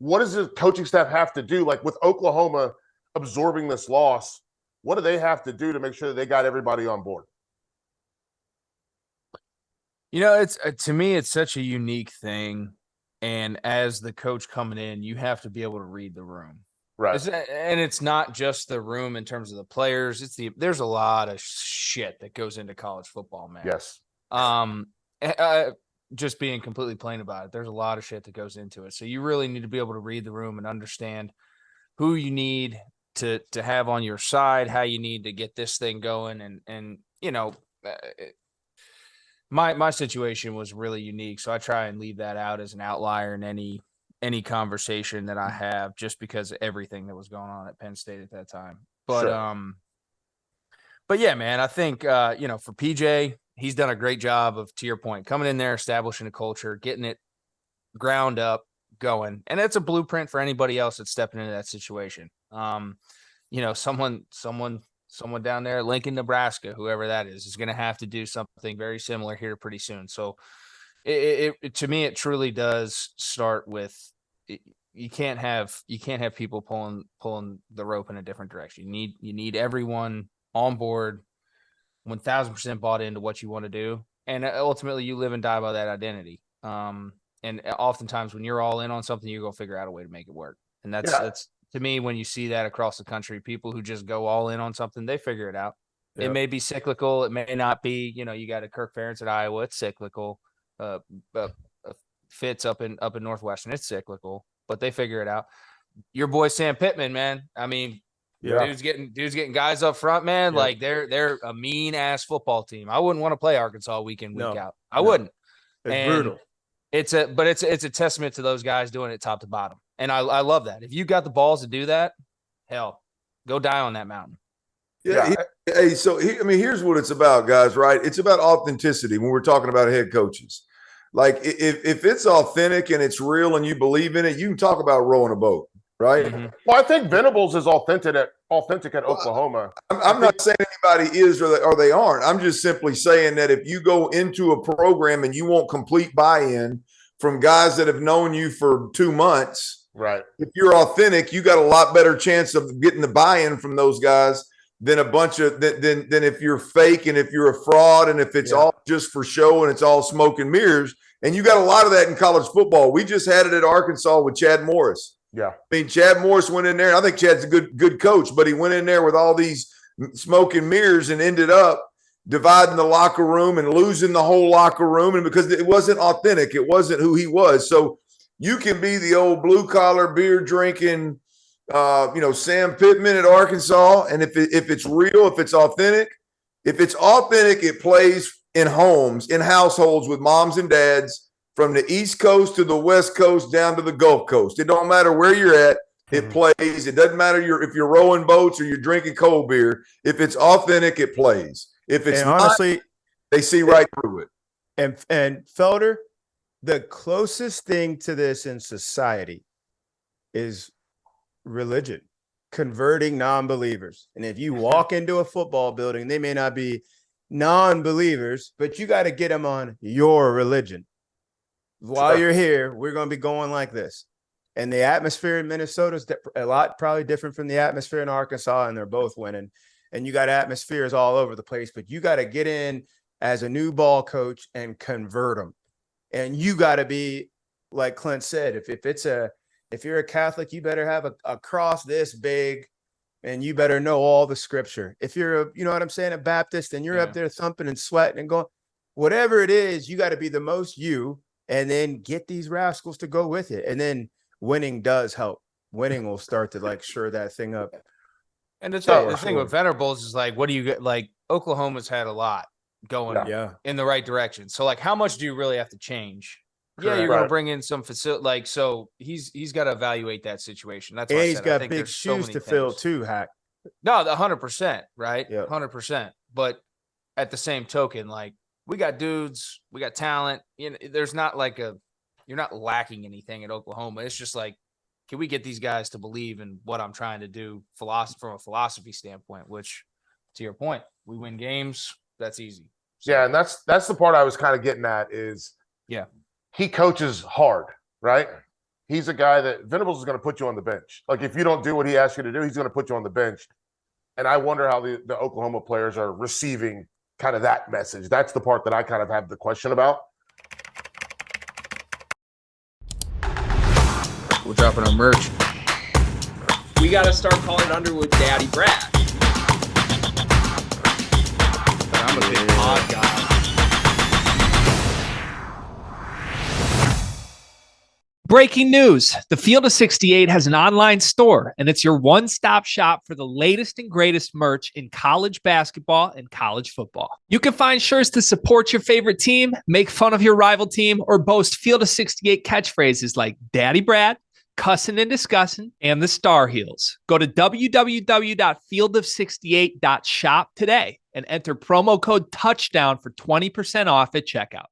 what does the coaching staff have to do? Like with Oklahoma absorbing this loss, what do they have to do to make sure that they got everybody on board? It's to me, it's such a unique thing. And as the coach coming in, you have to be able to read the room. Right. And it's not just the room in terms of the players. There's a lot of shit that goes into college football, man. Yes. Just being completely plain about it. There's a lot of shit that goes into it. So you really need to be able to read the room and understand who you need to have on your side, how you need to get this thing going. And my situation was really unique. So I try and leave that out as an outlier in any conversation that I have, just because of everything that was going on at Penn State at that time. But, sure. But yeah, man, I think, for PJ, he's done a great job of, to your point, coming in there, establishing a culture, getting it ground up, going. And it's a blueprint for anybody else that's stepping into that situation. Someone down there, Lincoln, Nebraska, whoever that is going to have to do something very similar here pretty soon. So it to me, it truly does start with, you can't have people pulling the rope in a different direction. You need everyone on board, 1,000% bought into what you want to do. And ultimately you live and die by that identity. And oftentimes when you're all in on something, you're going to figure out a way to make it work. And that's to me, when you see that across the country, people who just go all in on something, they figure it out. Yep. It may be cyclical. It may not be, you got a Kirk Ferentz at Iowa. It's cyclical. Fitz up in Northwestern. It's cyclical, but they figure it out. Your boy, Sam Pittman, man. I mean, dude's getting guys up front, man. Yeah. Like they're a mean ass football team. I wouldn't want to play Arkansas week in, week out. I wouldn't. It's brutal. It's a testament to those guys doing it top to bottom. And I love that. If you got the balls to do that, hell, go die on that mountain. Yeah. Here's what it's about, guys, right? It's about authenticity when we're talking about head coaches. Like if it's authentic and it's real and you believe in it, you can talk about rowing a boat, right? Mm-hmm. Well, I think Venables is authentic at Oklahoma. I'm not saying anybody is or they aren't. I'm just simply saying that if you go into a program and you want complete buy-in from guys that have known you for 2 months, right? If you're authentic, you got a lot better chance of getting the buy-in from those guys than a bunch of than if you're fake and if you're a fraud and if it's all just for show and it's all smoke and mirrors. And you got a lot of that in college football. We just had it at Arkansas with Chad Morris. Yeah. I mean, Chad Morris went in there, and I think Chad's a good coach, but he went in there with all these smoke and mirrors and ended up dividing the locker room and losing the whole locker room. And because it wasn't authentic, it wasn't who he was. So you can be the old blue-collar, beer-drinking, Sam Pittman at Arkansas, and if it's real, if it's authentic, it plays in homes, in households with moms and dads from the East Coast to the West Coast down to the Gulf Coast. It don't matter where you're at, it plays. It doesn't matter if you're rowing boats or you're drinking cold beer. If it's authentic, it plays. If it's honestly, they see right through it. And Felder, the closest thing to this in society is religion, converting non-believers. And if you walk into a football building, they may not be non-believers, but you got to get them on your religion. While you're here, we're going to be going like this. And the atmosphere in Minnesota is a lot probably different from the atmosphere in Arkansas, and they're both winning. And you got atmospheres all over the place, but you got to get in as a new ball coach and convert them. And you got to be, like Clint said, if you're a Catholic, you better have a cross this big, and you better know all the scripture. If you're a Baptist, and you're up there thumping and sweating and going, whatever it is, you got to be the most you, and then get these rascals to go with it. And then winning does help. Winning will start to shore that thing up. And the thing with Venables is what do you get? Oklahoma's had a lot going in the right direction. So how much do you really have to change? Correct. Yeah, you're going to bring in some facility. So he's got to evaluate that situation. That's why he's got big shoes to fill too, Hack. No, 100%, right? Yeah. 100%. But at the same token, we got dudes, we got talent. There's not you're not lacking anything at Oklahoma. It's just can we get these guys to believe in what I'm trying to do from a philosophy standpoint, which, to your point, we win games. That's easy. So, yeah, and that's the part I was kind of getting at is he coaches hard, right? he's a guy that Venables is going to put you on the bench. Like if you don't do what he asks you to do, he's going to put you on the bench. And I wonder how the Oklahoma players are receiving kind of that message. That's the part that I kind of have the question about. We're dropping our merch. We got to start calling Underwood Daddy Brad. But I'm a big pod guy. Breaking news. The Field of 68 has an online store, and it's your one-stop shop for the latest and greatest merch in college basketball and college football. You can find shirts to support your favorite team, make fun of your rival team, or boast Field of 68 catchphrases like Daddy Brad, Cussin' and Discussin', and the Star Heels. Go to www.fieldof68.shop today and enter promo code TOUCHDOWN for 20% off at checkout.